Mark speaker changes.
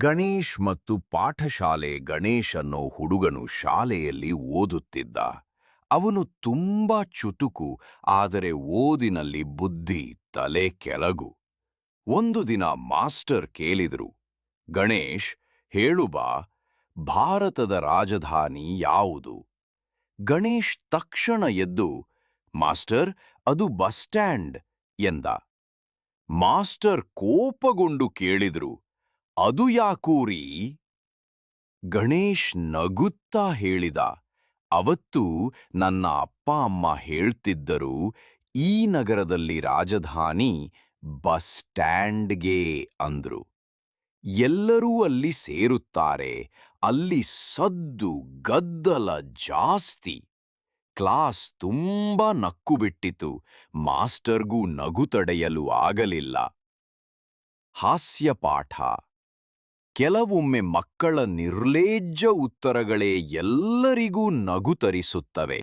Speaker 1: ಗಣೇಶ್ ಮತ್ತು ಪಾಠಶಾಲೆ ಗಣೇಶ್ ಅನ್ನೋ ಹುಡುಗನು ಶಾಲೆಯಲ್ಲಿ ಓದುತ್ತಿದ್ದ. ಅವನು ತುಂಬಾ ಚುಟುಕು, ಆದರೆ ಓದಿನಲ್ಲಿ ಬುದ್ಧಿ ತಲೆ ಕೆಳಗು. ಒಂದು ದಿನ ಮಾಸ್ಟರ್ ಕೇಳಿದ್ರು, ಗಣೇಶ್, ಹೇಳು ಬಾ, ಭಾರತದ ರಾಜಧಾನಿ ಯಾವುದು? ಗಣೇಶ್ ತಕ್ಷಣ ಎದ್ದು, ಮಾಸ್ಟರ್, ಅದು ಬಸ್ ಸ್ಟ್ಯಾಂಡ್ ಎಂದ. ಮಾಸ್ಟರ್ ಕೋಪಗೊಂಡು ಕೇಳಿದ್ರು, ಅದು ಯಾಕೂರಿ? ಗಣೇಶ್ ನಗುತ್ತಾ ಹೇಳಿದ, ಅವತ್ತು ನನ್ನ ಅಪ್ಪ ಅಮ್ಮ ಹೇಳ್ತಿದ್ದರು, ಈ ನಗರದಲ್ಲಿ ರಾಜಧಾನಿ ಬಸ್ ಸ್ಟ್ಯಾಂಡ್ಗೆ ಅಂದ್ರು. ಎಲ್ಲರೂ ಅಲ್ಲಿ ಸೇರುತ್ತಾರೆ, ಅಲ್ಲಿ ಸದ್ದು ಗದ್ದಲ ಜಾಸ್ತಿ. ಕ್ಲಾಸ್ ತುಂಬಾ ನಕ್ಕುಬಿಟ್ಟಿತು. ಮಾಸ್ಟರ್ಗೂ ನಗು ತಡೆಯಲು ಆಗಲಿಲ್ಲ. ಹಾಸ್ಯಪಾಠ. ಕೆಲವೊಮ್ಮೆ ಮಕ್ಕಳ ನಿರ್ಲಜ್ಜ ಉತ್ತರಗಳೇ ಎಲ್ಲರಿಗೂ ನಗು ತರಿಸುತ್ತವೆ.